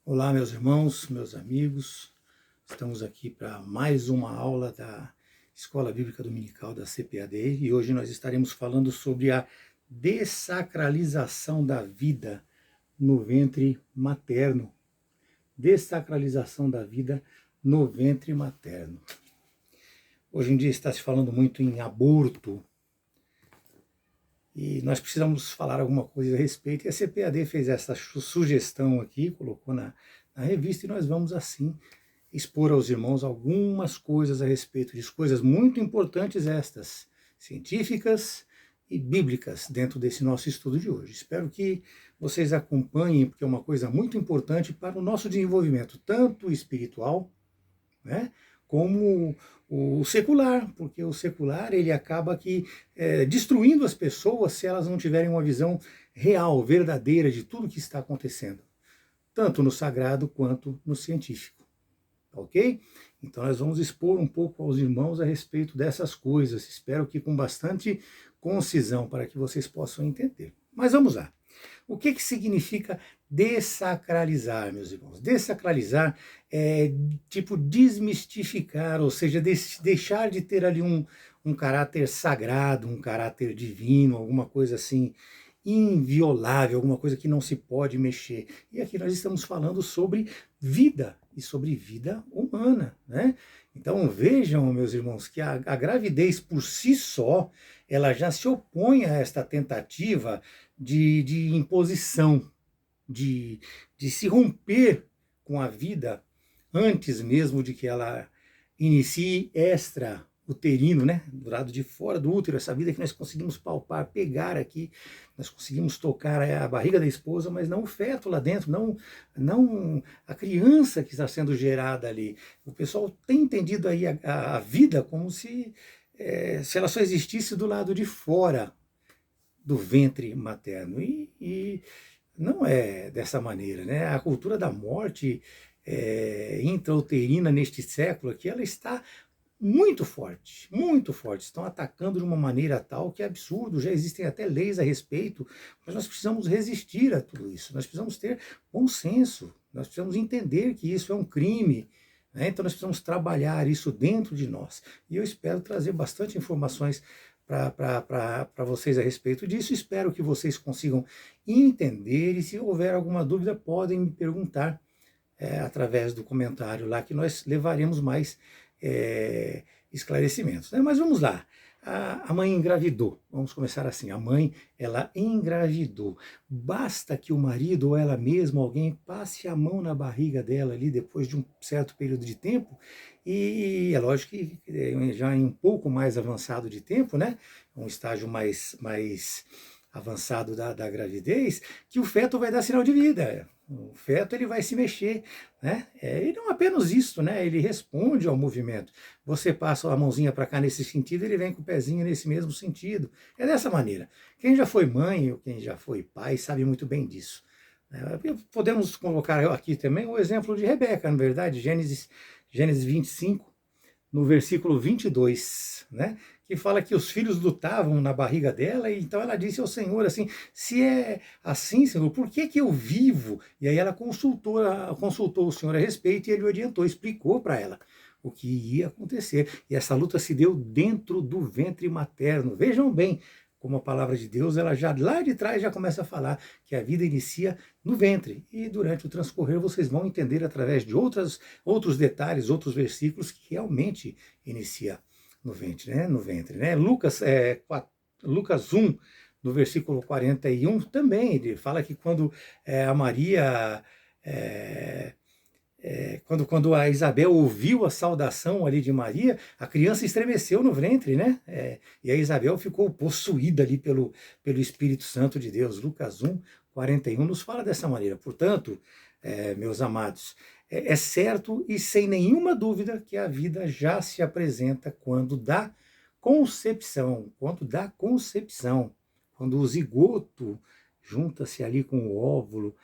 Olá, meus irmãos, meus amigos. Estamos aqui para mais uma aula da Escola Bíblica Dominical da CPAD e hoje nós estaremos falando sobre a dessacralização da vida no ventre materno. Dessacralização da vida no ventre materno. Hoje em dia está se falando muito em aborto e nós precisamos falar alguma coisa a respeito. E a CPAD fez essa sugestão aqui, colocou na revista, e nós vamos assim expor aos irmãos algumas coisas a respeito disso, coisas muito importantes estas, científicas e bíblicas, dentro desse nosso estudo de hoje. Espero que vocês acompanhem, porque é uma coisa muito importante para o nosso desenvolvimento, tanto espiritual, né, como o secular, porque o secular ele acaba destruindo as pessoas se elas não tiverem uma visão real, verdadeira de tudo que está acontecendo, tanto no sagrado quanto no científico, ok? Então nós vamos expor um pouco aos irmãos a respeito dessas coisas, espero que com bastante concisão para que vocês possam entender. Mas vamos lá. O que significa dessacralizar, meus irmãos? Dessacralizar é tipo desmistificar, ou seja, deixar de ter ali um caráter sagrado, um caráter divino, alguma coisa assim inviolável, alguma coisa que não se pode mexer. E aqui nós estamos falando sobre vida e sobre vida humana, né? Então vejam, meus irmãos, que a gravidez por si só, ela já se opõe a esta tentativa de imposição, de se romper com a vida antes mesmo de que ela inicie extra-uterino, né? Do lado de fora do útero, essa vida que nós conseguimos palpar, pegar aqui, nós conseguimos tocar a barriga da esposa, mas não o feto lá dentro, não a criança que está sendo gerada ali. O pessoal tem entendido aí a vida como se ela só existisse do lado de fora do ventre materno, e não é dessa maneira, né? A cultura da morte intrauterina neste século aqui, ela está muito forte, muito forte. Estão atacando de uma maneira tal que é absurdo, já existem até leis a respeito, mas nós precisamos resistir a tudo isso, nós precisamos ter bom senso, nós precisamos entender que isso é um crime, né? Então nós precisamos trabalhar isso dentro de nós, e eu espero trazer bastante informações para vocês a respeito disso. Espero que vocês consigam entender, e se houver alguma dúvida podem me perguntar através do comentário lá, que nós levaremos mais esclarecimentos, né? Mas vamos lá. A mãe engravidou, vamos começar assim, a mãe, ela engravidou, basta que o marido ou ela mesma, alguém, passe a mão na barriga dela ali depois de um certo período de tempo, e é lógico que já em um pouco mais avançado de tempo, né, um estágio mais avançado da gravidez, que o feto vai dar sinal de vida. O feto ele vai se mexer, né? E não apenas isso, né? Ele responde ao movimento. Você passa a mãozinha para cá nesse sentido, ele vem com o pezinho nesse mesmo sentido. É dessa maneira. Quem já foi mãe ou quem já foi pai sabe muito bem disso. Podemos colocar aqui também o exemplo de Rebeca, na verdade, Gênesis 25, no versículo 22, né? Que fala que os filhos lutavam na barriga dela, e então ela disse ao Senhor assim, se é assim, Senhor, por que eu vivo? E aí ela consultou o Senhor a respeito, e ele orientou, explicou para ela o que ia acontecer. E essa luta se deu dentro do ventre materno. Vejam bem como a palavra de Deus, ela já lá de trás já começa a falar que a vida inicia no ventre, e durante o transcorrer vocês vão entender através de outros detalhes, outros versículos, que realmente inicia no ventre, né? Lucas 1, no versículo 41, também ele fala que quando a Maria, quando a Isabel ouviu a saudação ali de Maria, a criança estremeceu no ventre, né? E a Isabel ficou possuída ali pelo Espírito Santo de Deus. Lucas 1, 41 nos fala dessa maneira. Portanto, meus amados, é certo e sem nenhuma dúvida que a vida já se apresenta quando dá concepção, quando o zigoto junta-se ali com o óvulo.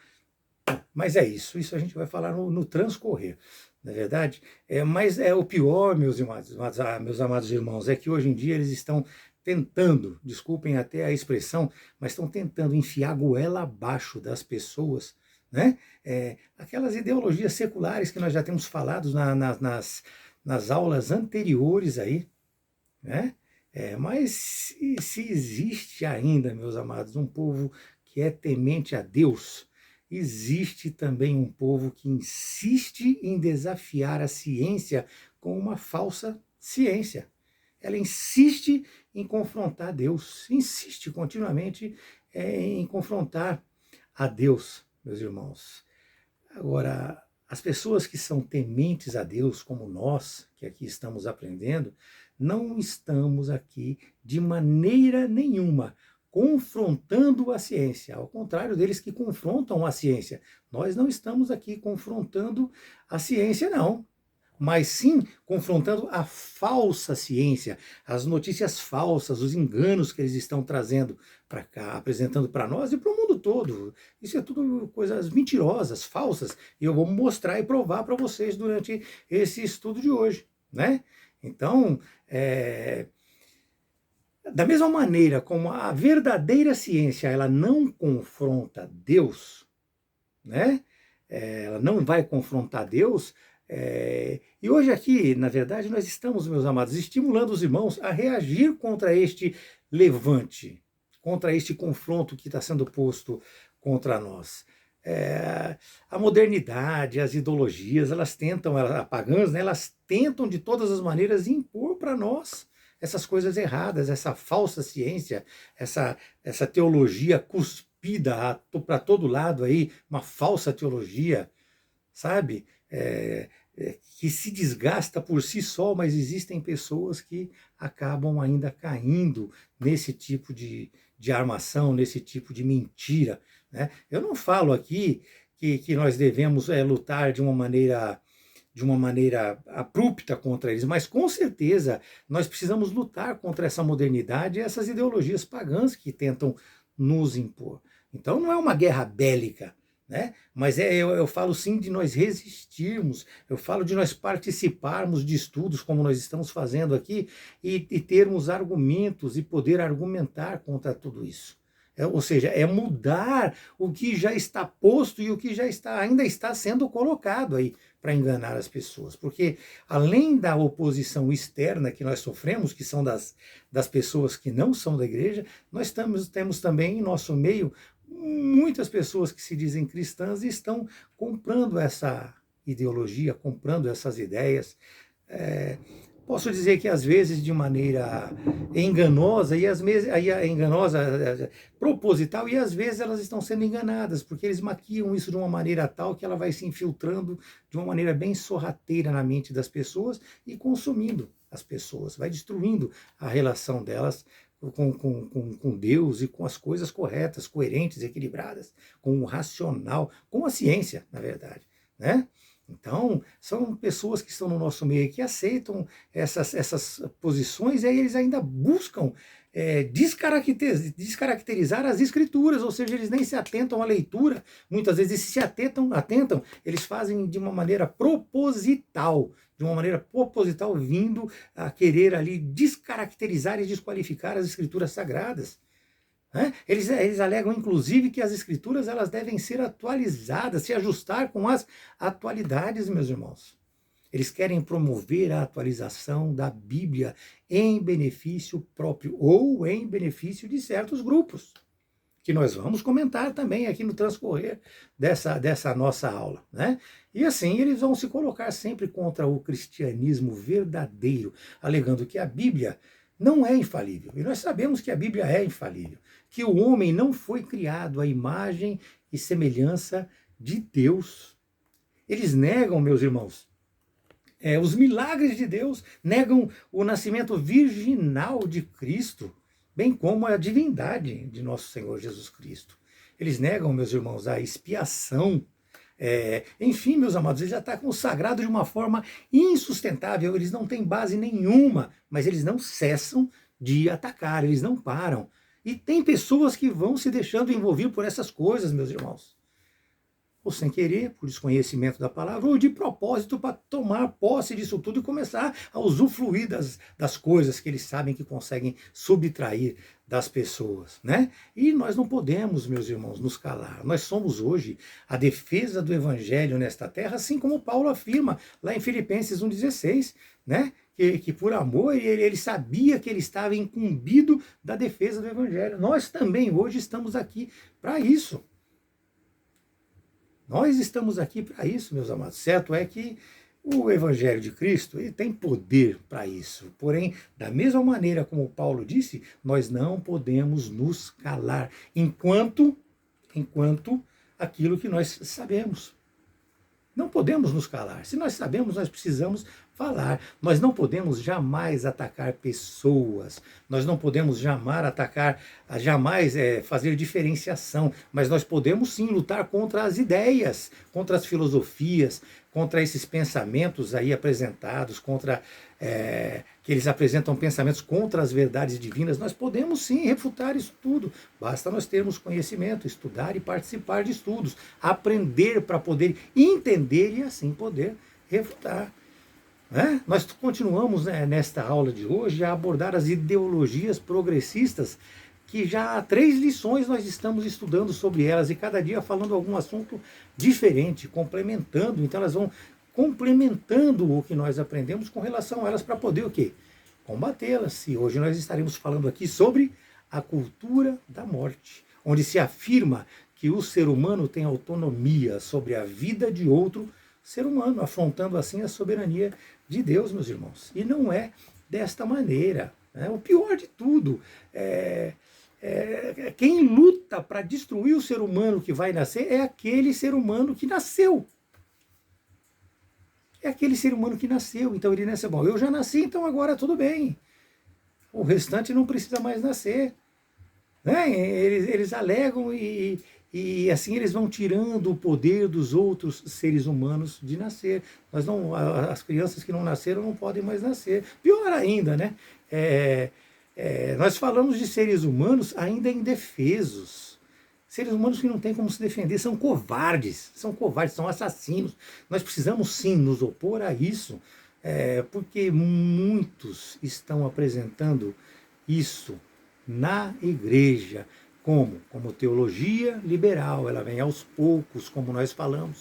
Mas é isso a gente vai falar no transcorrer, na verdade. Mas o pior, meus amados irmãos, é que hoje em dia eles estão tentando, desculpem até a expressão, mas estão tentando enfiar a goela abaixo das pessoas, né? Aquelas ideologias seculares que nós já temos falado nas aulas anteriores aí, né? Mas se existe ainda, meus amados, um povo que é temente a Deus, existe também um povo que insiste em desafiar a ciência com uma falsa ciência. Ela insiste em confrontar Deus, insiste continuamente em confrontar a Deus, meus irmãos. Agora, as pessoas que são tementes a Deus, como nós, que aqui estamos aprendendo, não estamos aqui de maneira nenhuma confrontando a ciência, ao contrário deles que confrontam a ciência. Nós não estamos aqui confrontando a ciência, não, mas sim confrontando a falsa ciência, as notícias falsas, os enganos que eles estão trazendo para cá, apresentando para nós e para o mundo todo. Isso é tudo coisas mentirosas, falsas, e eu vou mostrar e provar para vocês durante esse estudo de hoje, né? Então, da mesma maneira como a verdadeira ciência ela não confronta Deus, né? Ela não vai confrontar Deus. E hoje aqui, na verdade, nós estamos, meus amados, estimulando os irmãos a reagir contra este levante, contra este confronto que está sendo posto contra nós. A modernidade, as ideologias, elas tentam, as pagãs, né, elas tentam de todas as maneiras impor para nós essas coisas erradas, essa falsa ciência, essa teologia cuspida para todo lado aí, uma falsa teologia, sabe? Que se desgasta por si só, mas existem pessoas que acabam ainda caindo nesse tipo de armação, nesse tipo de mentira, né? Eu não falo aqui que nós devemos lutar de uma maneira abrupta contra eles, mas com certeza nós precisamos lutar contra essa modernidade e essas ideologias pagãs que tentam nos impor. Então não é uma guerra bélica, né? Mas eu falo sim de nós resistirmos, eu falo de nós participarmos de estudos como nós estamos fazendo aqui e termos argumentos e poder argumentar contra tudo isso. Ou seja, é mudar o que já está posto e o que já ainda está sendo colocado aí para enganar as pessoas. Porque além da oposição externa que nós sofremos, que são das pessoas que não são da igreja, nós temos também em nosso meio muitas pessoas que se dizem cristãs e estão comprando essa ideologia, comprando essas ideias. Posso dizer que às vezes de maneira enganosa, enganosa, proposital, e às vezes elas estão sendo enganadas, porque eles maquiam isso de uma maneira tal que ela vai se infiltrando de uma maneira bem sorrateira na mente das pessoas e consumindo as pessoas, vai destruindo a relação delas com Deus e com as coisas corretas, coerentes, equilibradas, com o racional, com a ciência, na verdade, né? Então, são pessoas que estão no nosso meio que aceitam essas posições e aí eles ainda buscam descaracterizar as escrituras, ou seja, eles nem se atentam à leitura, muitas vezes se atentam, eles fazem de uma maneira proposital, vindo a querer ali descaracterizar e desqualificar as escrituras sagradas. Eles alegam, inclusive, que as escrituras elas devem ser atualizadas, se ajustar com as atualidades, meus irmãos. Eles querem promover a atualização da Bíblia em benefício próprio ou em benefício de certos grupos, que nós vamos comentar também aqui no transcorrer dessa nossa aula, né? E assim eles vão se colocar sempre contra o cristianismo verdadeiro, alegando que a Bíblia não é infalível. E nós sabemos que a Bíblia é infalível, que o homem não foi criado à imagem e semelhança de Deus. Eles negam, meus irmãos, os milagres de Deus, negam o nascimento virginal de Cristo, bem como a divindade de nosso Senhor Jesus Cristo. Eles negam, meus irmãos, a expiação. Enfim, meus amados, eles atacam o sagrado de uma forma insustentável, eles não têm base nenhuma, mas eles não cessam de atacar, eles não param. E tem pessoas que vão se deixando envolver por essas coisas, meus irmãos. Ou sem querer, por desconhecimento da palavra, ou de propósito para tomar posse disso tudo e começar a usufruir das coisas que eles sabem que conseguem subtrair das pessoas, né? E nós não podemos, meus irmãos, nos calar. Nós somos hoje a defesa do evangelho nesta terra, assim como Paulo afirma lá em Filipenses 1,16, né? Que por amor ele sabia que ele estava incumbido da defesa do evangelho. Nós também hoje estamos aqui para isso. Nós estamos aqui para isso, meus amados. Certo é que o Evangelho de Cristo ele tem poder para isso. Porém, da mesma maneira como Paulo disse, nós não podemos nos calar enquanto aquilo que nós sabemos. Não podemos nos calar. Se nós sabemos, nós precisamos falar. Nós não podemos jamais atacar pessoas. Nós não podemos jamais fazer diferenciação. Mas nós podemos sim lutar contra as ideias, contra as filosofias, contra esses pensamentos aí apresentados, que eles apresentam pensamentos contra as verdades divinas. Nós podemos sim refutar isso tudo. Basta nós termos conhecimento, estudar e participar de estudos, aprender para poder entender e assim poder refutar. Nós continuamos, né, nesta aula de hoje a abordar as ideologias progressistas, que já há 3 lições nós estamos estudando sobre elas e cada dia falando algum assunto diferente, complementando. Então elas vão complementando o que nós aprendemos com relação a elas para poder o quê? Combatê-las. E hoje nós estaremos falando aqui sobre a cultura da morte, onde se afirma que o ser humano tem autonomia sobre a vida de outro ser humano, afrontando assim a soberania de Deus, meus irmãos. E não é desta maneira. O pior de tudo quem luta para destruir o ser humano que vai nascer é aquele ser humano que nasceu. É aquele ser humano que nasceu. Então ele nasceu, bom, eu já nasci, então agora tudo bem. O restante não precisa mais nascer. Eles alegam e assim eles vão tirando o poder dos outros seres humanos de nascer. As crianças que não nasceram não podem mais nascer. Pior ainda, né? Nós falamos de seres humanos ainda indefesos. Seres humanos que não têm como se defender, são covardes, são assassinos. Nós precisamos sim nos opor a isso, porque muitos estão apresentando isso na igreja, como teologia liberal. Ela vem aos poucos, como nós falamos,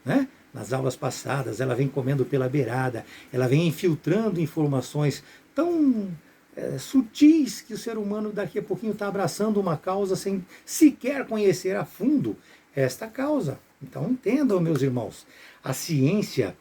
né? Nas aulas passadas, ela vem comendo pela beirada, ela vem infiltrando informações tão sutis que o ser humano daqui a pouquinho está abraçando uma causa sem sequer conhecer a fundo esta causa. Então entendam, meus irmãos, a ciência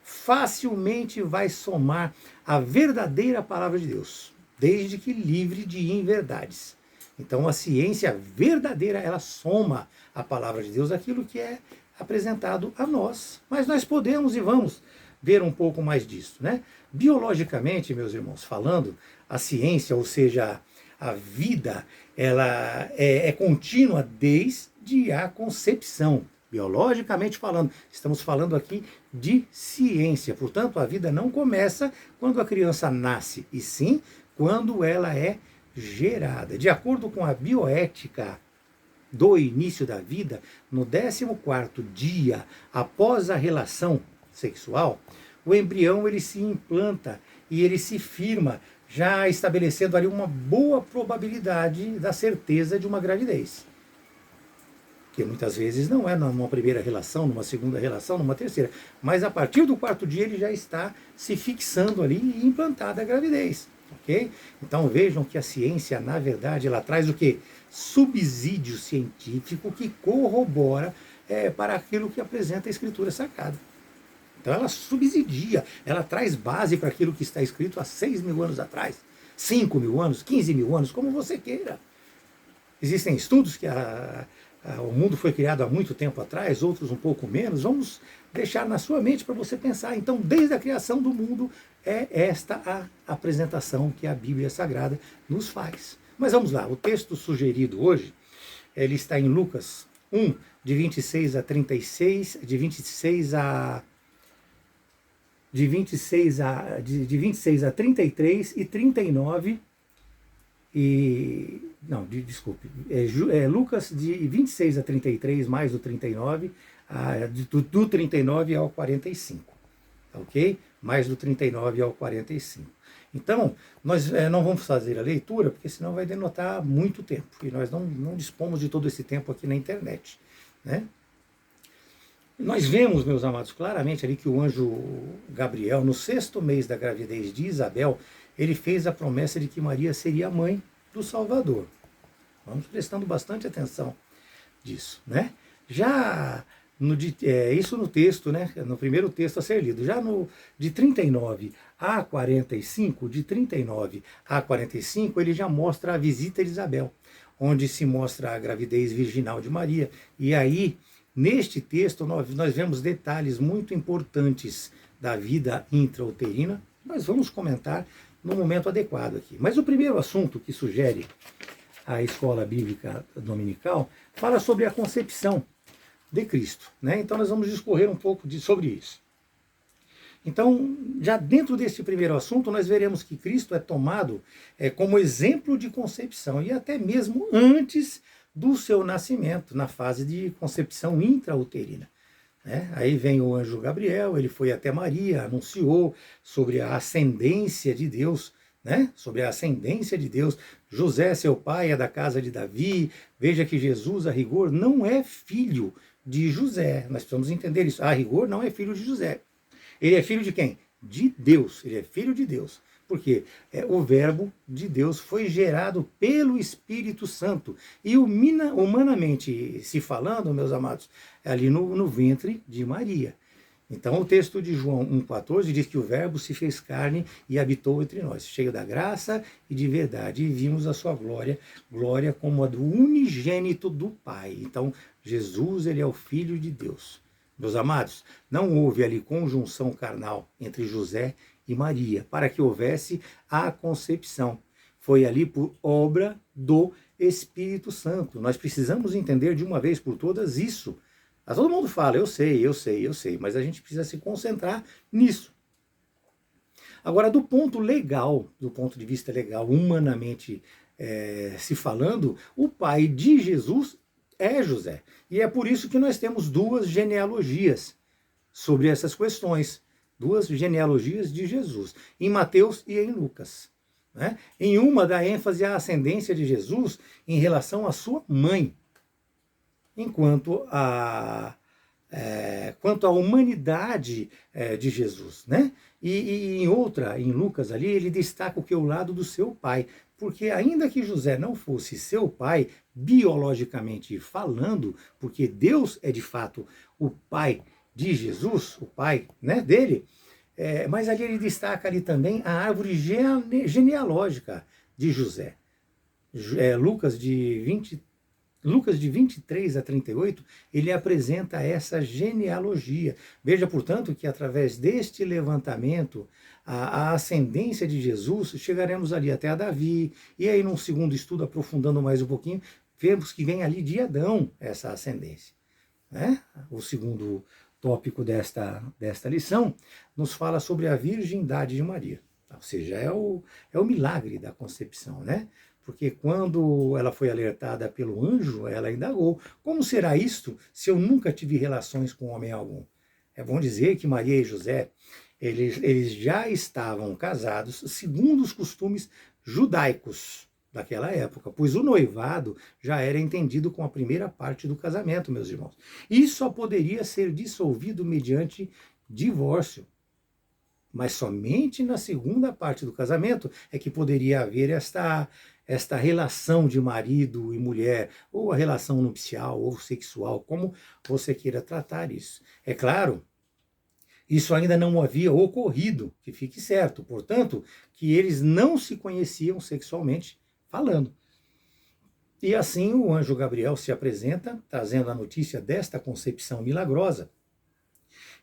facilmente vai somar a verdadeira palavra de Deus, desde que livre de inverdades. Então a ciência verdadeira, ela soma a palavra de Deus, aquilo que é apresentado a nós. Mas nós podemos e vamos ver um pouco mais disso, né? Biologicamente, meus irmãos, falando, a ciência, ou seja, a vida, ela é contínua desde a concepção. Biologicamente falando, estamos falando aqui de ciência. Portanto, a vida não começa quando a criança nasce, e sim quando ela é gerada. De acordo com a bioética do início da vida, no 14º dia após a relação sexual, o embrião ele se implanta e ele se firma, já estabelecendo ali uma boa probabilidade da certeza de uma gravidez. Que muitas vezes não é numa primeira relação, numa segunda relação, numa terceira, mas a partir do 4º dia ele já está se fixando ali e implantada a gravidez. Okay? Então vejam que a ciência, na verdade, ela traz o quê? Subsídio científico que corrobora para aquilo que apresenta a Escritura Sagrada. Então ela subsidia, ela traz base para aquilo que está escrito há 6.000 anos atrás, 5.000 anos, 15.000 anos, como você queira. Existem estudos que o mundo foi criado há muito tempo atrás, outros um pouco menos. Vamos deixar na sua mente para você pensar. Então, desde a criação do mundo, é esta a apresentação que a Bíblia Sagrada nos faz. Mas vamos lá, o texto sugerido hoje, ele está em Lucas 1, de 26 a 36, de 26 a 33 e 39, Lucas de 26 a 33, mais o 39, do 39 ao 45, ok? Mais do 39 ao 45. Então, nós não vamos fazer a leitura, porque senão vai denotar muito tempo, e nós não dispomos de todo esse tempo aqui na internet, né? Nós vemos, meus amados, claramente ali que o anjo Gabriel, no 6º mês da gravidez de Isabel, ele fez a promessa de que Maria seria a mãe do Salvador. Vamos prestando bastante atenção disso, né? Já isso no texto, né? No primeiro texto a ser lido. Já de 39 a 45, de 39 a 45, ele já mostra a visita de Isabel, onde se mostra a gravidez virginal de Maria. E aí, neste texto, nós vemos detalhes muito importantes da vida intrauterina. Nós vamos comentar no momento adequado aqui. Mas o primeiro assunto que sugere a escola bíblica dominical fala sobre a concepção de Cristo, né? Então nós vamos discorrer um pouco sobre isso. Então, já dentro desse primeiro assunto, nós veremos que Cristo é tomado como exemplo de concepção, e até mesmo antes do seu nascimento, na fase de concepção intrauterina. Aí vem o anjo Gabriel, ele foi até Maria, anunciou sobre a ascendência de Deus, sobre a ascendência de Deus. José, seu pai, é da casa de Davi. Veja que Jesus, a rigor, não é filho de José. Nós precisamos entender isso. A rigor, não é filho de José. Ele é filho de quem? De Deus. Ele é filho de Deus. Porque o verbo de Deus foi gerado pelo Espírito Santo. E humanamente se falando, meus amados, ali no ventre de Maria. Então o texto de João 1,14 diz que o verbo se fez carne e habitou entre nós, cheio da graça e de verdade, e vimos a sua glória, glória como a do unigênito do Pai. Então Jesus, ele é o Filho de Deus. Meus amados, não houve ali conjunção carnal entre José e Maria, para que houvesse a concepção. Foi ali por obra do Espírito Santo. Nós precisamos entender de uma vez por todas isso. Todo mundo fala, eu sei, mas a gente precisa se concentrar nisso. Agora, do ponto de vista legal, humanamente se falando, o pai de Jesus é José. E é por isso que nós temos duas genealogias sobre essas questões. Duas genealogias de Jesus, em Mateus e em Lucas. Em uma dá ênfase à ascendência de Jesus em relação à sua mãe. Enquanto quanto à humanidade de Jesus, E em outra, em Lucas ali, ele destaca o lado do seu pai, porque ainda que José não fosse seu pai, biologicamente falando, porque Deus é de fato o pai de Jesus, o pai dele, mas ali ele destaca ali também a árvore genealógica de José. Lucas de 23 a 38, ele apresenta essa genealogia. Veja, portanto, que através deste levantamento, a ascendência de Jesus, chegaremos ali até a Davi, e aí num segundo estudo, aprofundando mais um pouquinho, vemos que vem ali de Adão essa ascendência. O segundo tópico desta lição nos fala sobre a virgindade de Maria, ou seja, é o milagre da concepção, Porque quando ela foi alertada pelo anjo, ela indagou: como será isto se eu nunca tive relações com homem algum? É bom dizer que Maria e José, eles já estavam casados segundo os costumes judaicos daquela época, pois o noivado já era entendido com a primeira parte do casamento, meus irmãos. E só poderia ser dissolvido mediante divórcio. Mas somente na segunda parte do casamento é que poderia haver esta relação de marido e mulher, ou a relação nupcial, ou sexual, como você queira tratar isso. É claro, isso ainda não havia ocorrido, que fique certo, portanto, que eles não se conheciam sexualmente falando. E assim o anjo Gabriel se apresenta, trazendo a notícia desta concepção milagrosa,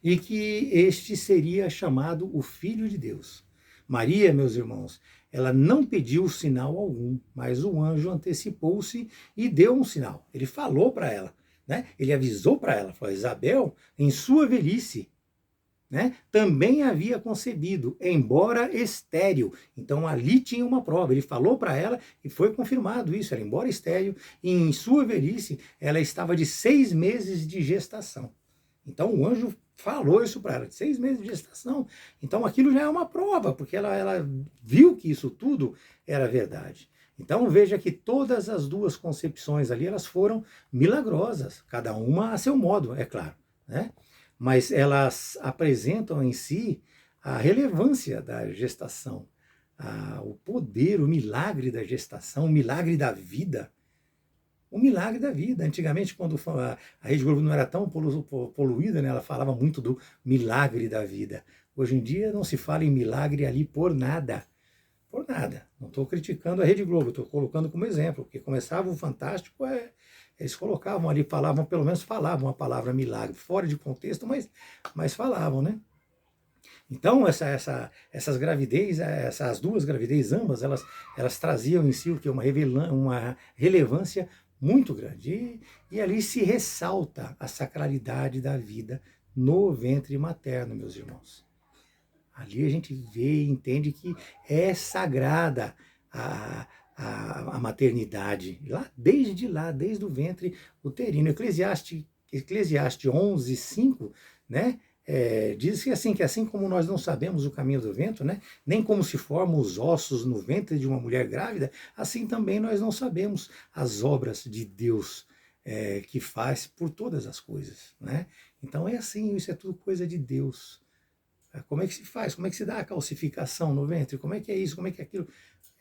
e que este seria chamado o Filho de Deus. Maria, meus irmãos, ela não pediu sinal algum, mas o anjo antecipou-se e deu um sinal. Ele falou para ela, Ele avisou para ela, falou: Isabel, em sua velhice, também havia concebido, embora estéril. Então ali tinha uma prova. Ele falou para ela e foi confirmado isso. Ela, embora estéril, e em sua velhice, ela estava de 6 meses de gestação. Então o anjo falou isso para ela, 6 meses de gestação. Então aquilo já é uma prova, porque ela viu que isso tudo era verdade. Então veja que todas as duas concepções ali, elas foram milagrosas, cada uma a seu modo, é claro, né? Mas elas apresentam em si a relevância da gestação, o poder, o milagre da gestação, o milagre da vida. O milagre da vida. Antigamente, quando a Rede Globo não era tão poluída, né, ela falava muito do milagre da vida. Hoje em dia não se fala em milagre ali por nada. Por nada. Não estou criticando a Rede Globo, estou colocando como exemplo, porque começava o Fantástico, eles colocavam ali, falavam, pelo menos falavam a palavra milagre, fora de contexto, mas falavam, né? Então, essas gravidez, essas duas gravidez, ambas, elas traziam em si o que? Uma relevância muito grande. E ali se ressalta a sacralidade da vida no ventre materno, meus irmãos. Ali a gente vê e entende que é sagrada a maternidade, desde o ventre uterino. Eclesiastes 11:5, né? Diz que assim como nós não sabemos o caminho do vento, né, nem como se formam os ossos no ventre de uma mulher grávida, assim também nós não sabemos as obras de Deus que faz por todas as coisas. Né? Então é assim, isso é tudo coisa de Deus. Como é que se faz? Como é que se dá a calcificação no ventre? Como é que é isso? Como é que é aquilo?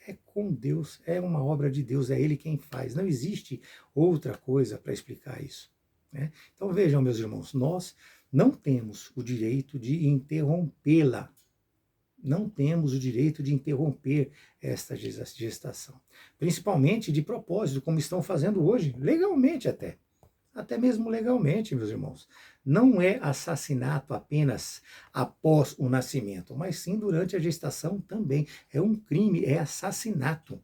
É com Deus, é uma obra de Deus, é Ele quem faz. Não existe outra coisa para explicar isso. Né? Então vejam, meus irmãos, nós não temos o direito de interrompê-la. Não temos o direito de interromper esta gestação. Principalmente de propósito, como estão fazendo hoje, legalmente até. Até mesmo legalmente, meus irmãos. Não é assassinato apenas após o nascimento, mas sim durante a gestação também. É um crime, é assassinato.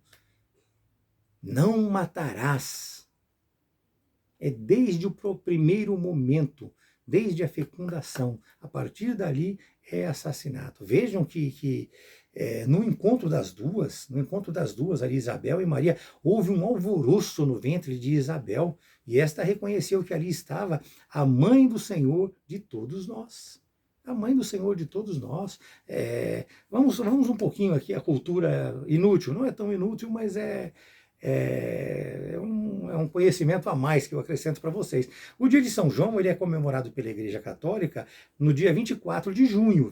Não matarás. É desde o primeiro momento, desde a fecundação. A partir dali é assassinato. Vejam que no encontro das duas, ali Isabel e Maria, houve um alvoroço no ventre de Isabel, e esta reconheceu que ali estava a mãe do Senhor de todos nós. A mãe do Senhor de todos nós. Vamos um pouquinho aqui, a cultura inútil, não é tão inútil, mas é um conhecimento a mais que eu acrescento para vocês. O dia de São João ele é comemorado pela Igreja Católica no dia 24 de junho,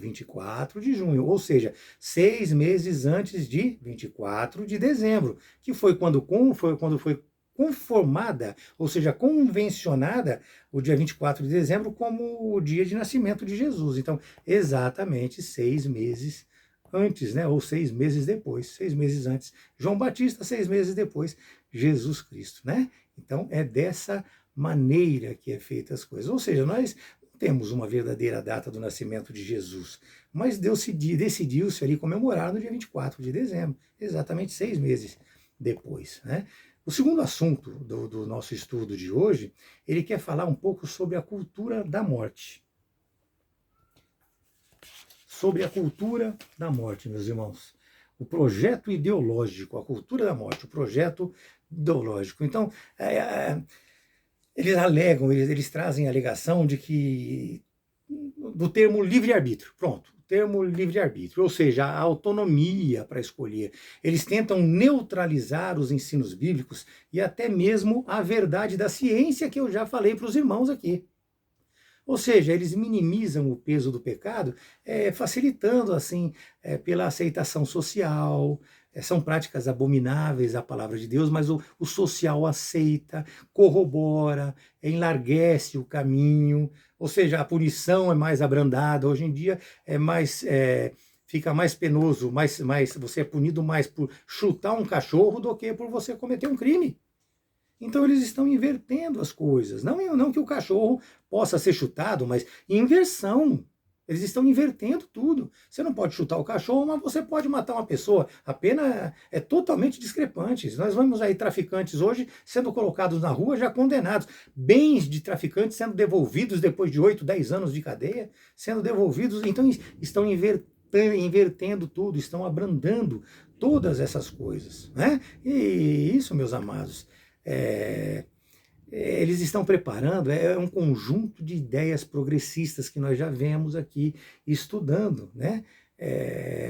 ou seja, 6 meses antes de 24 de dezembro, que foi quando foi conformada, ou seja, convencionada, o dia 24 de dezembro como o dia de nascimento de Jesus. Então, exatamente 6 meses antes, né? Ou 6 meses depois, 6 meses antes, João Batista, 6 meses depois, Jesus Cristo, né? Então é dessa maneira que é feita as coisas. Ou seja, nós não temos uma verdadeira data do nascimento de Jesus, mas Deus decidiu-se ali comemorar no dia 24 de dezembro, exatamente 6 meses depois, né? O segundo assunto do nosso estudo de hoje, ele quer falar um pouco sobre a cultura da morte. Sobre a cultura da morte, meus irmãos. O projeto ideológico, a cultura da morte, o projeto ideológico. Então, eles alegam, eles trazem a alegação de que do termo livre-arbítrio. Pronto, o termo livre-arbítrio, ou seja, a autonomia para escolher. Eles tentam neutralizar os ensinos bíblicos e até mesmo a verdade da ciência que eu já falei para os irmãos aqui. Ou seja, eles minimizam o peso do pecado, facilitando assim pela aceitação social. São práticas abomináveis à palavra de Deus, mas o social aceita, corrobora, enlarguece o caminho. Ou seja, a punição é mais abrandada. Hoje em dia fica mais penoso, você é punido mais por chutar um cachorro do que por você cometer um crime. Então eles estão invertendo as coisas. Não que o cachorro possa ser chutado, mas inversão. Eles estão invertendo tudo. Você não pode chutar o cachorro, mas você pode matar uma pessoa. A pena é totalmente discrepante. Nós vemos aí traficantes hoje sendo colocados na rua já condenados. Bens de traficantes sendo devolvidos depois de 8, 10 anos de cadeia, sendo devolvidos. Então estão invertendo tudo, estão abrandando todas essas coisas. Né? E isso, meus amados, eles estão preparando, é um conjunto de ideias progressistas que nós já vemos aqui estudando, né?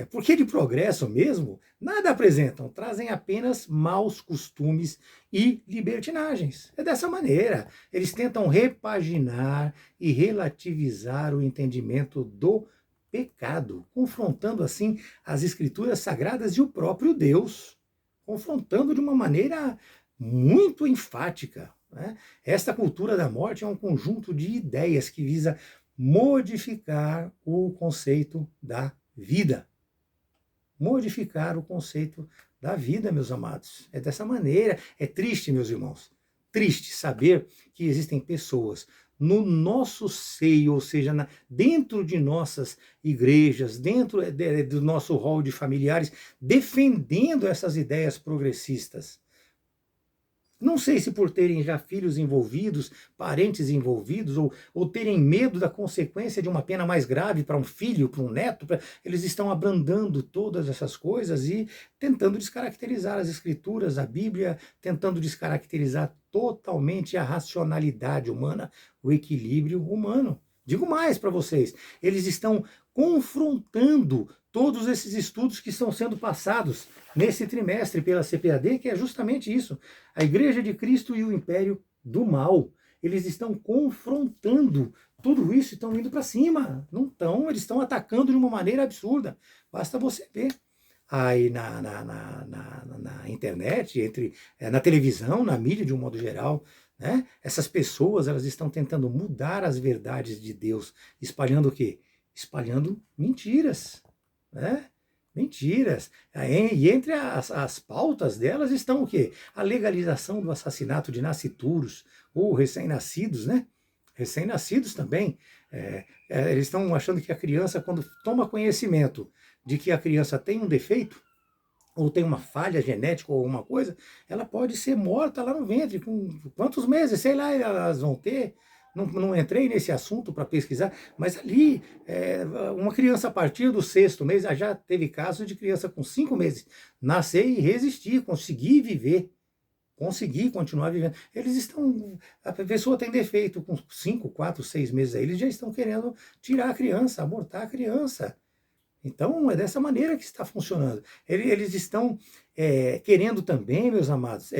Porque de progresso mesmo, nada apresentam, trazem apenas maus costumes e libertinagens. É dessa maneira. Eles tentam repaginar e relativizar o entendimento do pecado, confrontando assim as escrituras sagradas e o próprio Deus, confrontando de uma maneira muito enfática, né? Esta cultura da morte é um conjunto de ideias que visa modificar o conceito da vida. Modificar o conceito da vida, meus amados. É dessa maneira. É triste, meus irmãos. Triste saber que existem pessoas no nosso seio, ou seja, dentro de nossas igrejas, dentro do nosso rol de familiares, defendendo essas ideias progressistas. Não sei se por terem já filhos envolvidos, parentes envolvidos, ou terem medo da consequência de uma pena mais grave para um filho, para um neto, eles estão abrandando todas essas coisas e tentando descaracterizar as escrituras, a Bíblia, tentando descaracterizar totalmente a racionalidade humana, o equilíbrio humano. Digo mais para vocês, eles estão confrontando todos esses estudos que estão sendo passados nesse trimestre pela CPAD, que é justamente isso, a Igreja de Cristo e o Império do Mal. Eles estão confrontando tudo isso e estão indo para cima. Não estão, eles estão atacando de uma maneira absurda. Basta você ver aí na internet, na televisão, na mídia de um modo geral, né? Essas pessoas, elas estão tentando mudar as verdades de Deus, espalhando o quê? Espalhando mentiras, né? Mentiras. E entre as pautas delas estão o quê? A legalização do assassinato de nascituros, ou recém-nascidos, né? Recém-nascidos também. Eles estão achando que a criança, quando toma conhecimento de que a criança tem um defeito, ou tem uma falha genética ou alguma coisa, ela pode ser morta lá no ventre, com quantos meses, sei lá, elas vão ter. Não entrei nesse assunto para pesquisar, mas ali, uma criança a partir do 6º mês, já teve casos de criança com 5 meses nascer e resistir, conseguir viver, conseguir continuar vivendo. Eles estão, a pessoa tem defeito com 5, 4, 6 meses, aí eles já estão querendo tirar a criança, abortar a criança. Então, é dessa maneira que está funcionando. Eles estão querendo também, meus amados,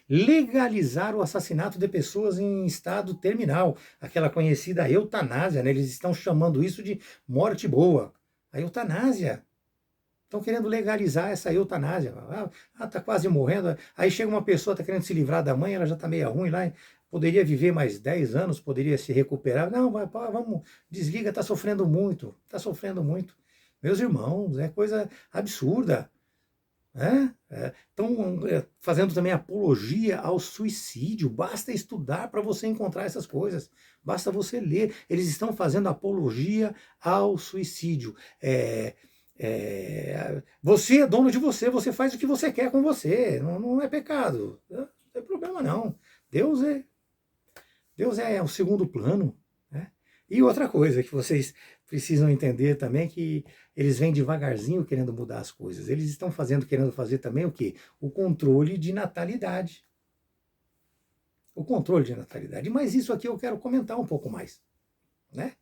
legalizar o assassinato de pessoas em estado terminal, aquela conhecida eutanásia, né? Eles estão chamando isso de morte boa. A eutanásia. Estão querendo legalizar essa eutanásia. Está quase morrendo. Aí chega uma pessoa, está querendo se livrar da mãe, ela já está meio ruim lá, poderia viver mais 10 anos, poderia se recuperar. Não, vamos, desliga, está sofrendo muito, está sofrendo muito. Meus irmãos, é coisa absurda. Estão fazendo também apologia ao suicídio. Basta estudar para você encontrar essas coisas. Basta você ler. Eles estão fazendo apologia ao suicídio. Você é dono de você, você faz o que você quer com você. Não é pecado. Não tem problema não. Deus é o segundo plano. Né? E outra coisa que vocês precisam entender também, que eles vêm devagarzinho querendo mudar as coisas. Eles estão querendo fazer também o quê? O controle de natalidade. O controle de natalidade. Mas isso aqui eu quero comentar um pouco mais. Né?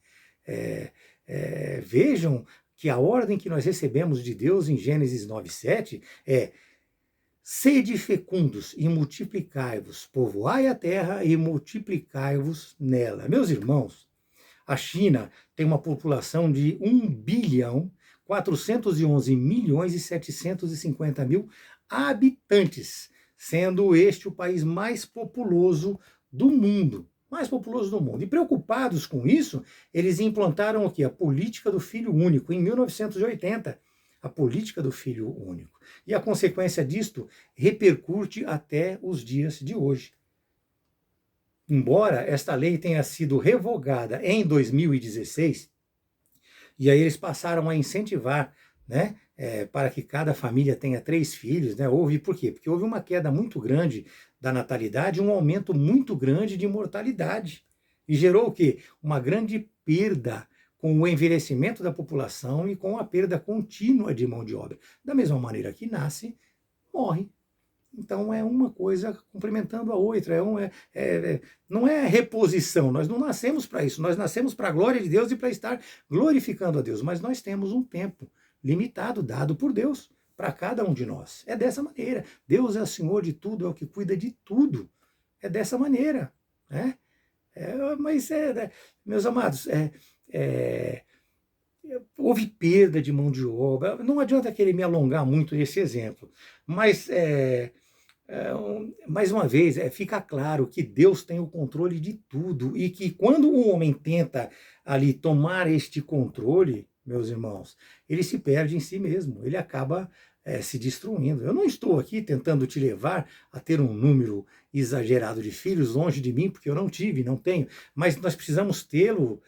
Vejam que a ordem que nós recebemos de Deus em Gênesis 9:7 é: sede fecundos e multiplicai-vos, povoai a terra e multiplicai-vos nela. Meus irmãos, a China tem uma população de 1.411.750.000 habitantes, sendo este o país mais populoso do mundo. Mais populoso do mundo. E preocupados com isso, eles implantaram o quê? A política do filho único, em 1980. A política do filho único. E a consequência disto repercute até os dias de hoje. Embora esta lei tenha sido revogada em 2016, e aí eles passaram a incentivar, né, para que cada família tenha 3 filhos, né? Por quê? Porque houve uma queda muito grande da natalidade, um aumento muito grande de mortalidade. E gerou o quê? Uma grande perda com o envelhecimento da população e com a perda contínua de mão de obra. Da mesma maneira que nasce, morre. Então é uma coisa complementando a outra, não é reposição, nós não nascemos para isso, nós nascemos para a glória de Deus e para estar glorificando a Deus, mas nós temos um tempo limitado dado por Deus para cada um de nós. É dessa maneira. Deus é o Senhor de tudo, é o que cuida de tudo. É dessa maneira, né? Meus amados, houve perda de mão de obra. Não adianta querer me alongar muito nesse exemplo, mas mais uma vez, fica claro que Deus tem o controle de tudo e que quando o homem tenta ali tomar este controle, meus irmãos, ele se perde em si mesmo, ele acaba se destruindo. Eu não estou aqui tentando te levar a ter um número exagerado de filhos, longe de mim, porque eu não tive, não tenho, mas nós precisamos tê-lo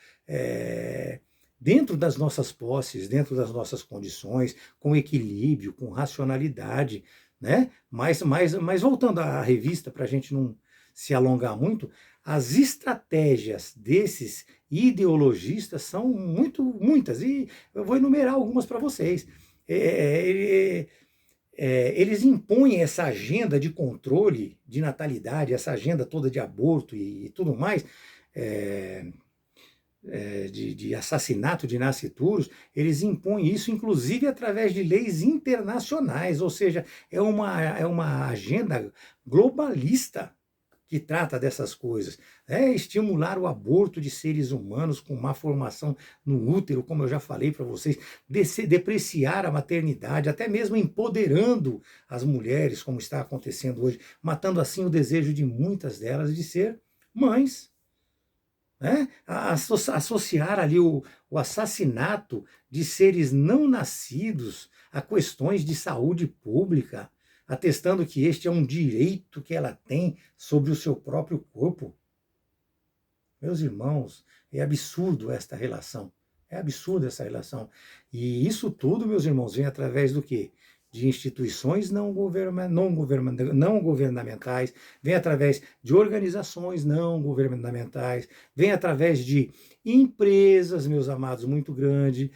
dentro das nossas posses, dentro das nossas condições, com equilíbrio, com racionalidade, né? Mas voltando à revista, para a gente não se alongar muito, as estratégias desses ideologistas são muitas, e eu vou enumerar algumas para vocês. Eles impõem essa agenda de controle de natalidade, essa agenda toda de aborto e tudo mais, de assassinato de nascituros, eles impõem isso, inclusive através de leis internacionais, ou seja, é uma agenda globalista que trata dessas coisas. Estimular o aborto de seres humanos com má formação no útero, como eu já falei para vocês, depreciar a maternidade, até mesmo empoderando as mulheres, como está acontecendo hoje, matando assim o desejo de muitas delas de ser mães. Associar ali o assassinato de seres não nascidos a questões de saúde pública, atestando que este é um direito que ela tem sobre o seu próprio corpo. Meus irmãos, é absurdo esta relação. É absurdo essa relação. E isso tudo, meus irmãos, vem através do quê? De instituições não governamentais, vem através de organizações não governamentais, vem através de empresas, meus amados, muito grandes,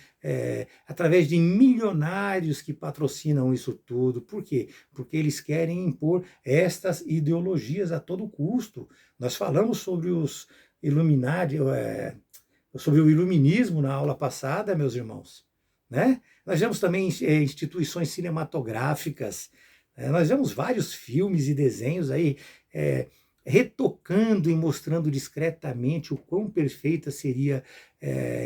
através de milionários que patrocinam isso tudo. Por quê? Porque eles querem impor estas ideologias a todo custo. Nós falamos sobre os Illuminati, sobre o iluminismo na aula passada, meus irmãos, né? Nós vemos também instituições cinematográficas, nós vemos vários filmes e desenhos aí retocando e mostrando discretamente o quão perfeita seria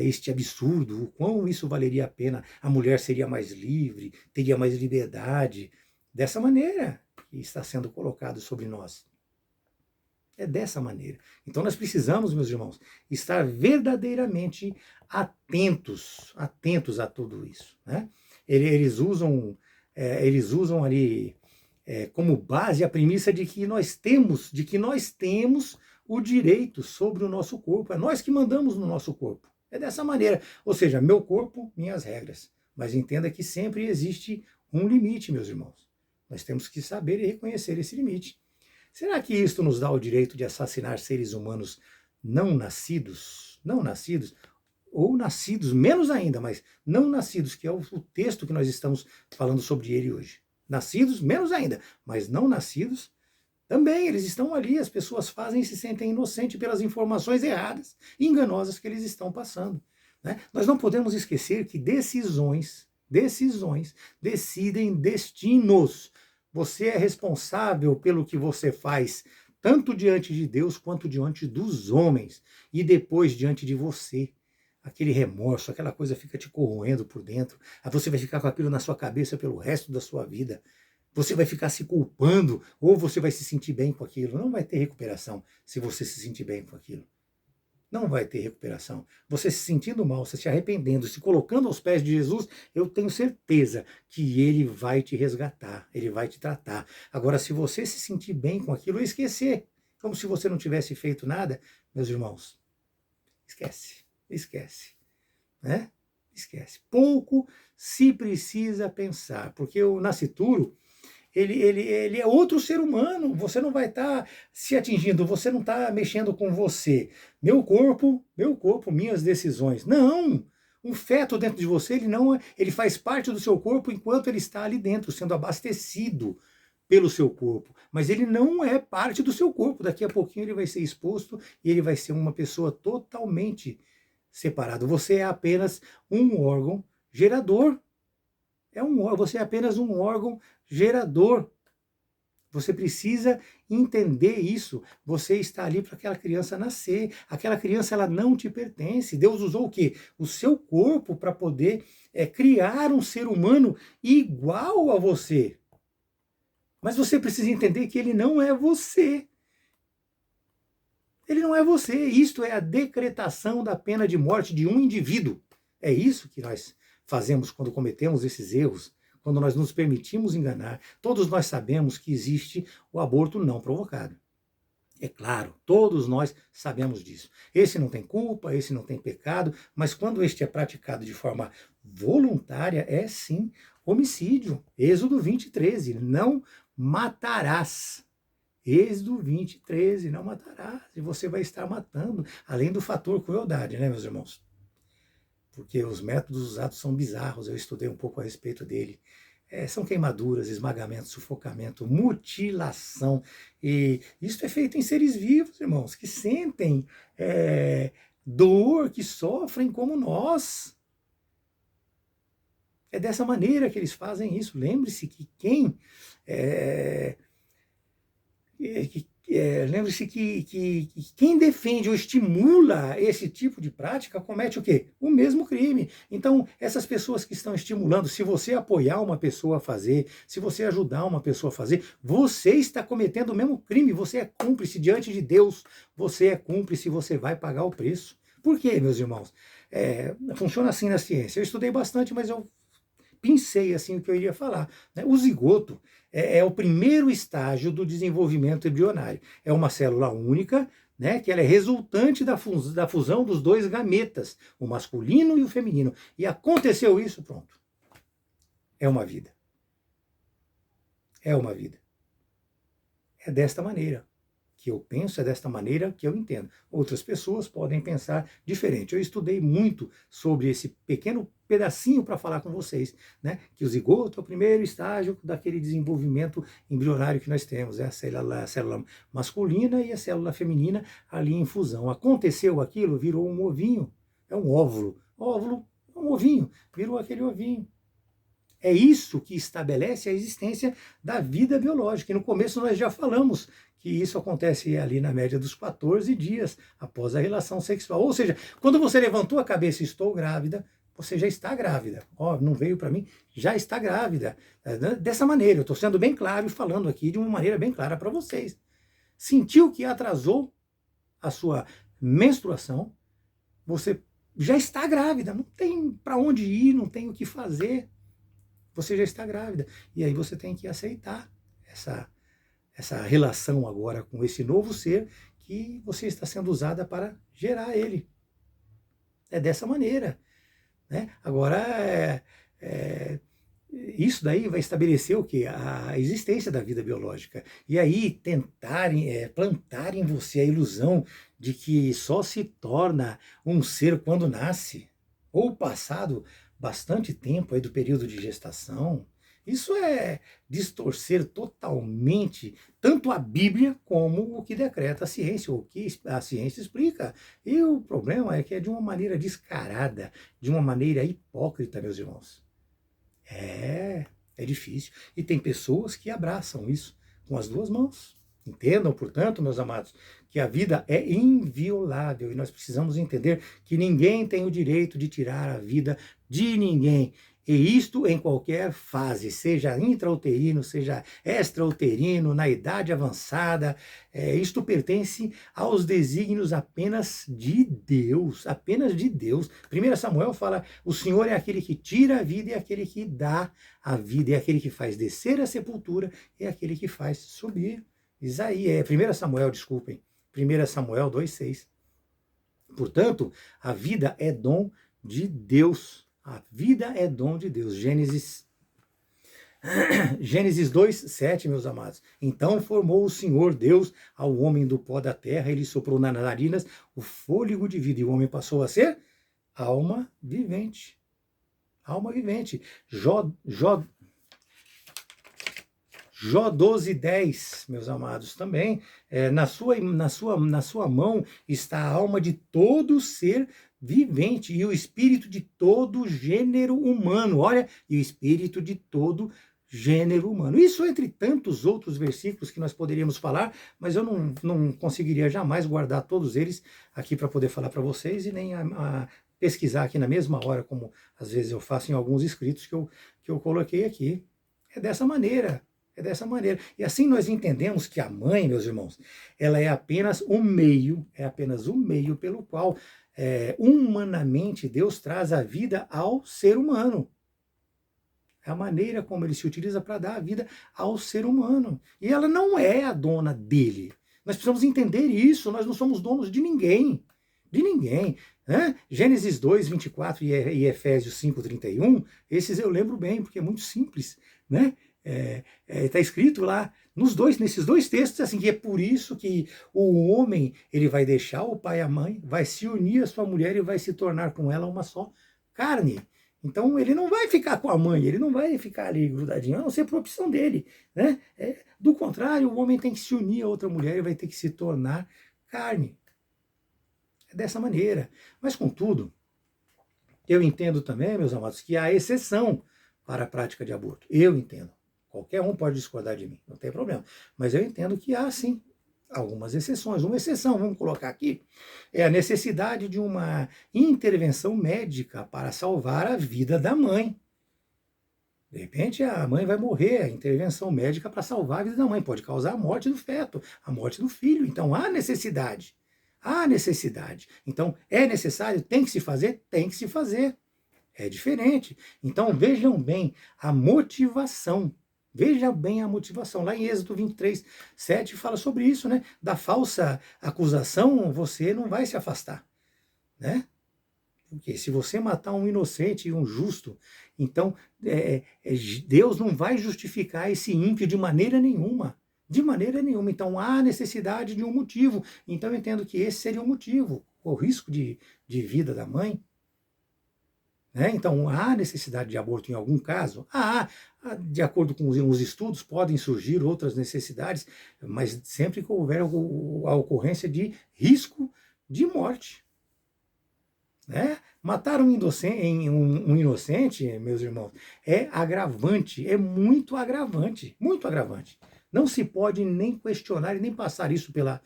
este absurdo, o quão isso valeria a pena, a mulher seria mais livre, teria mais liberdade, dessa maneira que está sendo colocado sobre nós. É dessa maneira. Então nós precisamos, meus irmãos, estar verdadeiramente atentos a tudo isso, né? Eles usam ali como base a premissa de que nós temos o direito sobre o nosso corpo. É nós que mandamos no nosso corpo. É dessa maneira. Ou seja, meu corpo, minhas regras. Mas entenda que sempre existe um limite, meus irmãos. Nós temos que saber e reconhecer esse limite. Será que isto nos dá o direito de assassinar seres humanos não nascidos? Não nascidos? Ou nascidos, menos ainda, mas não nascidos, que é o texto que nós estamos falando sobre ele hoje. Nascidos, menos ainda, mas não nascidos, também eles estão ali, as pessoas fazem e se sentem inocentes pelas informações erradas e enganosas que eles estão passando, né? Nós não podemos esquecer que decisões decidem destinos. Você é responsável pelo que você faz, tanto diante de Deus quanto diante dos homens, e depois diante de você. Aquele remorso, aquela coisa fica te corroendo por dentro, aí você vai ficar com aquilo na sua cabeça pelo resto da sua vida. Você vai ficar se culpando, ou você vai se sentir bem com aquilo. Não vai ter recuperação se você se sentir bem com aquilo. Não vai ter recuperação. Você se sentindo mal, você se arrependendo, se colocando aos pés de Jesus, eu tenho certeza que Ele vai te resgatar, Ele vai te tratar. Agora, se você se sentir bem com aquilo, esquecer, como se você não tivesse feito nada, meus irmãos, esquece, né? Esquece. Pouco se precisa pensar, porque o nascituro, ele é outro ser humano, você não vai estar se atingindo, você não está mexendo com você. Meu corpo, minhas decisões. Não! Um feto dentro de você, ele faz parte do seu corpo enquanto ele está ali dentro, sendo abastecido pelo seu corpo, mas ele não é parte do seu corpo. Daqui a pouquinho ele vai ser exposto e ele vai ser uma pessoa totalmente separada. Você é apenas um órgão gerador. Você é apenas um órgão gerador. Você precisa entender isso. Você está ali para aquela criança nascer. Aquela criança, ela não te pertence. Deus usou o quê? O seu corpo para poder criar um ser humano igual a você. Mas você precisa entender que ele não é você. Ele não é você. Isto é a decretação da pena de morte de um indivíduo. É isso que nós fazemos quando cometemos esses erros, quando nós nos permitimos enganar. Todos nós sabemos que existe o aborto não provocado. É claro, todos nós sabemos disso. Esse não tem culpa, esse não tem pecado, mas quando este é praticado de forma voluntária, é sim homicídio. Êxodo 20:13, não matarás. Êxodo 20:13, não matarás. E você vai estar matando, além do fator crueldade, né, meus irmãos? Porque os métodos usados são bizarros, eu estudei um pouco a respeito dele. São queimaduras, esmagamento, sufocamento, mutilação. E isso é feito em seres vivos, irmãos, que sentem dor, que sofrem como nós. É dessa maneira que eles fazem isso. Lembre-se que lembre-se que quem defende ou estimula esse tipo de prática comete o quê? O mesmo crime. Então, essas pessoas que estão estimulando, se você apoiar uma pessoa a fazer, se você ajudar uma pessoa a fazer, você está cometendo o mesmo crime, você é cúmplice diante de Deus, você é cúmplice e você vai pagar o preço. Por quê, meus irmãos? Funciona assim na ciência. Eu estudei bastante, mas eu pincei assim o que eu iria falar. Né? O zigoto é o primeiro estágio do desenvolvimento embrionário. É uma célula única, né, que ela é resultante da fusão dos dois gametas, o masculino e o feminino. E aconteceu isso, pronto. É uma vida. É uma vida. É desta maneira que eu penso, é desta maneira que eu entendo. Outras pessoas podem pensar diferente. Eu estudei muito sobre esse pequeno pedacinho para falar com vocês, né? Que o zigoto é o primeiro estágio daquele desenvolvimento embrionário que nós temos, a célula masculina e a célula feminina ali em fusão. Aconteceu aquilo, virou um ovinho, é um óvulo. Óvulo é um ovinho, virou aquele ovinho. É isso que estabelece a existência da vida biológica. E no começo nós já falamos que isso acontece ali na média dos 14 dias após a relação sexual. Ou seja, quando você levantou a cabeça e estou grávida, você já está grávida. Ó, não veio para mim, já está grávida. Dessa maneira, eu estou sendo bem claro e falando aqui de uma maneira bem clara para vocês. Sentiu que atrasou a sua menstruação, você já está grávida, não tem para onde ir, não tem o que fazer. Você já está grávida. E aí você tem que aceitar essa relação agora com esse novo ser que você está sendo usada para gerar ele. É dessa maneira. Né? Agora, isso daí vai estabelecer o quê? A existência da vida biológica. E aí tentarem, plantarem em você a ilusão de que só se torna um ser quando nasce, ou passado bastante tempo aí do período de gestação. Isso é distorcer totalmente tanto a Bíblia como o que decreta a ciência, ou o que a ciência explica. E o problema é que é de uma maneira descarada, de uma maneira hipócrita, meus irmãos. É difícil. E tem pessoas que abraçam isso com as duas mãos. Entendam, portanto, meus amados, que a vida é inviolável e nós precisamos entender que ninguém tem o direito de tirar a vida de ninguém. E isto em qualquer fase, seja intrauterino, seja extrauterino, na idade avançada, isto pertence aos desígnios apenas de Deus, apenas de Deus. 1 Samuel fala, o Senhor é aquele que tira a vida e é aquele que dá a vida, é aquele que faz descer a sepultura e é aquele que faz subir. 1 Samuel, desculpem, 1 Samuel 2,6. Portanto, a vida é dom de Deus. A vida é dom de Deus. Gênesis 2:7, meus amados. Então formou o Senhor Deus ao homem do pó da terra, ele soprou nas narinas o fôlego de vida, e o homem passou a ser alma vivente. Alma vivente. Jó 12:10, meus amados, também, na sua mão está a alma de todo ser vivente e o espírito de todo gênero humano. Olha, e o espírito de todo gênero humano. Isso entre tantos outros versículos que nós poderíamos falar, mas eu não conseguiria jamais guardar todos eles aqui para poder falar para vocês e nem a pesquisar aqui na mesma hora, como às vezes eu faço em alguns escritos que eu coloquei aqui. É dessa maneira. É dessa maneira. E assim nós entendemos que a mãe, meus irmãos, ela é apenas o meio pelo qual humanamente Deus traz a vida ao ser humano. É a maneira como ele se utiliza para dar a vida ao ser humano. E ela não é a dona dele. Nós precisamos entender isso, nós não somos donos de ninguém. De ninguém. Né? Gênesis 2:24 e Efésios 5:31, esses eu lembro bem, porque é muito simples. Né? Tá escrito lá nesses dois textos, assim, que é por isso que o homem ele vai deixar o pai e a mãe, vai se unir à sua mulher e vai se tornar com ela uma só carne. Então ele não vai ficar com a mãe, ele não vai ficar ali grudadinho, a não ser por opção dele. Né? Do contrário, o homem tem que se unir a outra mulher e vai ter que se tornar carne. É dessa maneira. Mas, contudo, eu entendo também, meus amados, que há exceção para a prática de aborto. Eu entendo. Qualquer um pode discordar de mim, não tem problema. Mas eu entendo que há, sim, algumas exceções. Uma exceção, vamos colocar aqui, é a necessidade de uma intervenção médica para salvar a vida da mãe. De repente, a mãe vai morrer, a intervenção médica para salvar a vida da mãe pode causar a morte do feto, a morte do filho. Então, há necessidade. Há necessidade. Então, é necessário? Tem que se fazer? Tem que se fazer. É diferente. Então, vejam bem a motivação. Veja bem a motivação. Lá em Êxodo 23:7 fala sobre isso, né? Da falsa acusação, você não vai se afastar, né? Porque se você matar um inocente e um justo, então Deus não vai justificar esse ímpio de maneira nenhuma. De maneira nenhuma. Então há necessidade de um motivo. Então eu entendo que esse seria o motivo. O risco de vida da mãe. Né? Então, há necessidade de aborto em algum caso? De acordo com os estudos, podem surgir outras necessidades, mas sempre que houver a ocorrência de risco de morte. Né? Matar um inocente, meus irmãos, é agravante, é muito agravante, muito agravante. Não se pode nem questionar e nem passar isso pela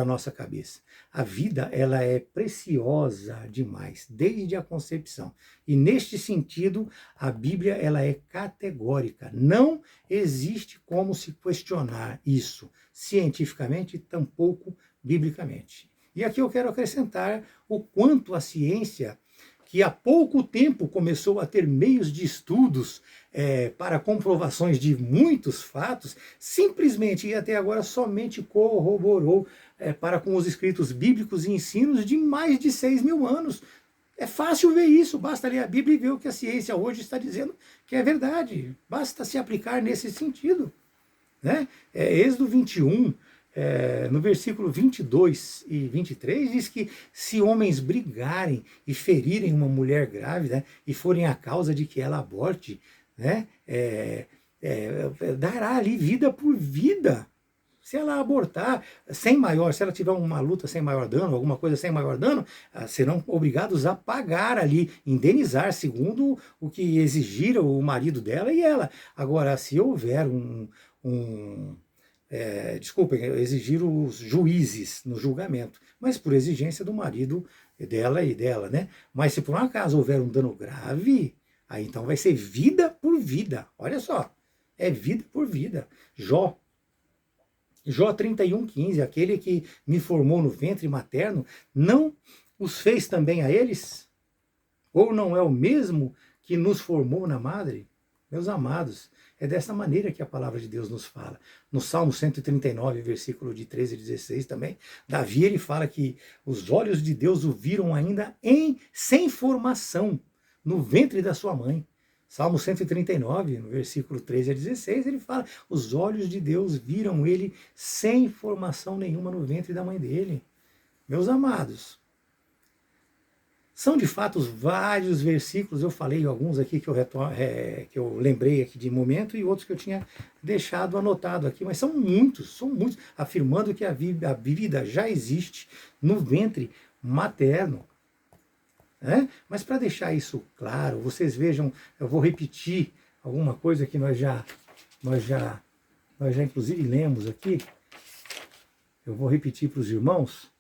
nossa cabeça. A vida, ela é preciosa demais, desde a concepção. E neste sentido, a Bíblia, ela é categórica. Não existe como se questionar isso, cientificamente, tampouco biblicamente. E aqui eu quero acrescentar o quanto a ciência, que há pouco tempo começou a ter meios de estudos para comprovações de muitos fatos, simplesmente e até agora somente corroborou para com os escritos bíblicos e ensinos de mais de 6.000 anos. É fácil ver isso, basta ler a Bíblia e ver o que a ciência hoje está dizendo que é verdade. Basta se aplicar nesse sentido. Né? Êxodo 21, no versículo 22 e 23, diz que se homens brigarem e ferirem uma mulher grávida e forem a causa de que ela aborte, né, dará ali vida por vida. Se ela abortar se ela tiver uma luta sem maior dano, alguma coisa sem maior dano, serão obrigados a pagar ali, indenizar, segundo o que exigiram o marido dela e ela. Agora, se houver desculpem, exigir os juízes no julgamento, mas por exigência do marido dela, né? Mas se por um acaso houver um dano grave, aí então vai ser vida por vida. Olha só, é vida por vida. Jó 31:15, aquele que me formou no ventre materno, não os fez também a eles? Ou não é o mesmo que nos formou na madre? Meus amados, é dessa maneira que a palavra de Deus nos fala. No Salmo 139, versículo de 13 e 16 também, Davi ele fala que os olhos de Deus o viram ainda sem formação, no ventre da sua mãe. Salmo 139, no versículo 13 a 16, ele fala, os olhos de Deus viram ele sem formação nenhuma no ventre da mãe dele. Meus amados, São de fato vários versículos, eu falei alguns aqui que eu lembrei aqui de momento e outros que eu tinha deixado anotado aqui, mas são muitos, afirmando que a vida já existe no ventre materno. Né? Mas para deixar isso claro, vocês vejam, eu vou repetir alguma coisa que nós já inclusive lemos aqui, eu vou repetir para os irmãos.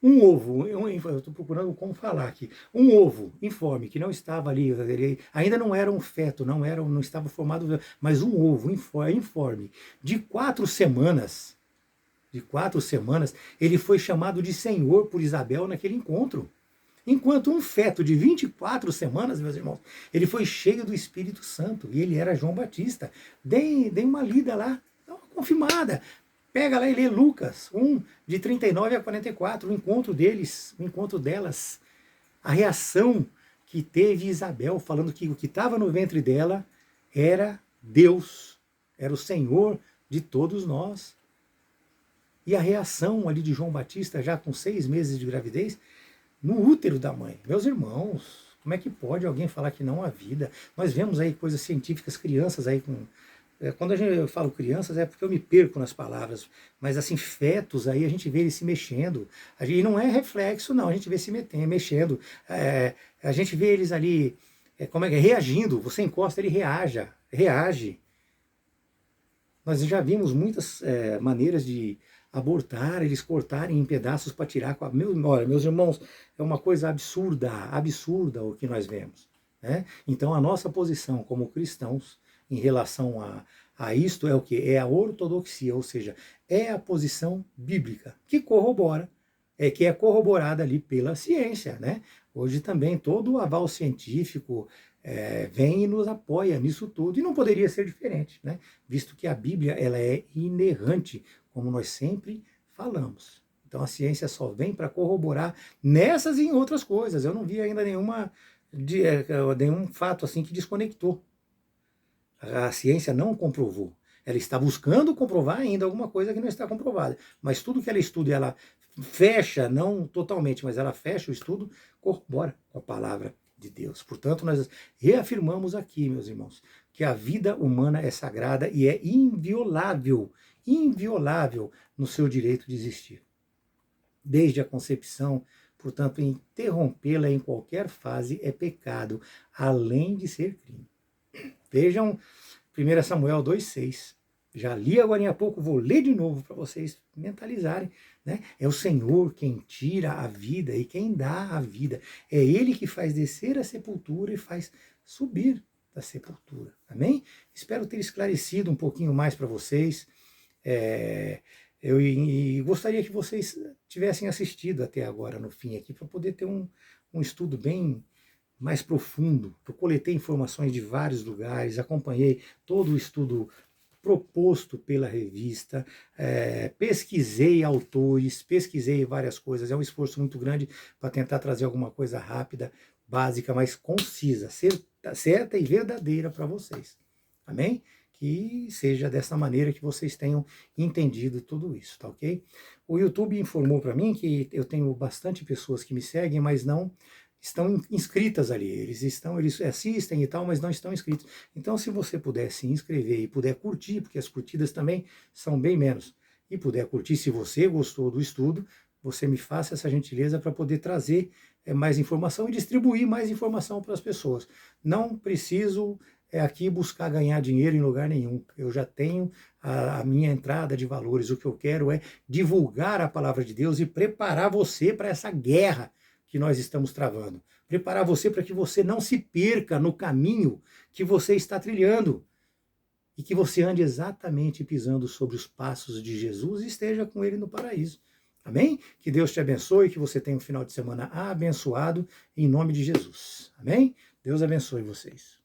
Um ovo, eu estou procurando como falar aqui, um ovo informe, que não estava ali, ele ainda não era um feto, não estava formado, mas um ovo informe, de 4 semanas, ele foi chamado de Senhor por Isabel naquele encontro. Enquanto um feto de 24 semanas, meus irmãos, ele foi cheio do Espírito Santo, e ele era João Batista. Deem uma lida lá, dá uma confirmada. Pega lá e lê Lucas 1, de 39 a 44, o encontro delas, a reação que teve Isabel, falando que o que estava no ventre dela era Deus, era o Senhor de todos nós. E a reação ali de João Batista, já com 6 meses de gravidez, no útero da mãe. Meus irmãos, como é que pode alguém falar que não há vida? Nós vemos aí coisas científicas, crianças aí com... Quando eu falo crianças é porque eu me perco nas palavras, mas assim, fetos aí a gente vê eles se mexendo, e não é reflexo não, a gente vê se mexendo, a gente vê eles ali, reagindo, você encosta, ele reage. Nós já vimos muitas maneiras de abortar, eles cortarem em pedaços para tirar com a... Olha, meus irmãos, é uma coisa absurda o que nós vemos. Né? Então a nossa posição como cristãos em relação a isto é o que? É a ortodoxia, ou seja, é a posição bíblica, que que é corroborada ali pela ciência. Né? Hoje também todo o aval científico vem e nos apoia nisso tudo, e não poderia ser diferente, né? Visto que a Bíblia ela é inerrante, como nós sempre falamos. Então a ciência só vem para corroborar nessas e em outras coisas. Eu não vi ainda nenhum fato assim que desconectou. A ciência não comprovou. Ela está buscando comprovar ainda alguma coisa que não está comprovada. Mas tudo que ela estuda, ela fecha, não totalmente, mas ela fecha o estudo, corrobora com a palavra de Deus. Portanto, nós reafirmamos aqui, meus irmãos, que a vida humana é sagrada e é inviolável no seu direito de existir. Desde a concepção, portanto, interrompê-la em qualquer fase é pecado, além de ser crime. Vejam 1 Samuel 2,6. Já li agora há pouco, vou ler de novo para vocês mentalizarem. Né? É o Senhor quem tira a vida e quem dá a vida. É Ele que faz descer a sepultura e faz subir da sepultura. Amém? Espero ter esclarecido um pouquinho mais para vocês. Eu gostaria que vocês tivessem assistido até agora no fim aqui, para poder ter um estudo bem mais profundo. Eu coletei informações de vários lugares, acompanhei todo o estudo proposto pela revista, pesquisei autores, pesquisei várias coisas. É um esforço muito grande para tentar trazer alguma coisa rápida, básica, mas concisa, certa e verdadeira para vocês. Amém? Que seja dessa maneira que vocês tenham entendido tudo isso, tá ok? O YouTube informou para mim que eu tenho bastante pessoas que me seguem, mas não estão inscritas ali, eles assistem e tal, mas não estão inscritos. Então, se você puder se inscrever e puder curtir, porque as curtidas também são bem menos, e puder curtir, se você gostou do estudo, você me faça essa gentileza para poder trazer mais informação e distribuir mais informação para as pessoas. Não preciso aqui buscar ganhar dinheiro em lugar nenhum. Eu já tenho a minha entrada de valores. O que eu quero é divulgar a palavra de Deus e preparar você para essa guerra que nós estamos travando. Preparar você para que você não se perca no caminho que você está trilhando e que você ande exatamente pisando sobre os passos de Jesus e esteja com Ele no paraíso. Amém? Que Deus te abençoe, que você tenha um final de semana abençoado, em nome de Jesus. Amém? Deus abençoe vocês.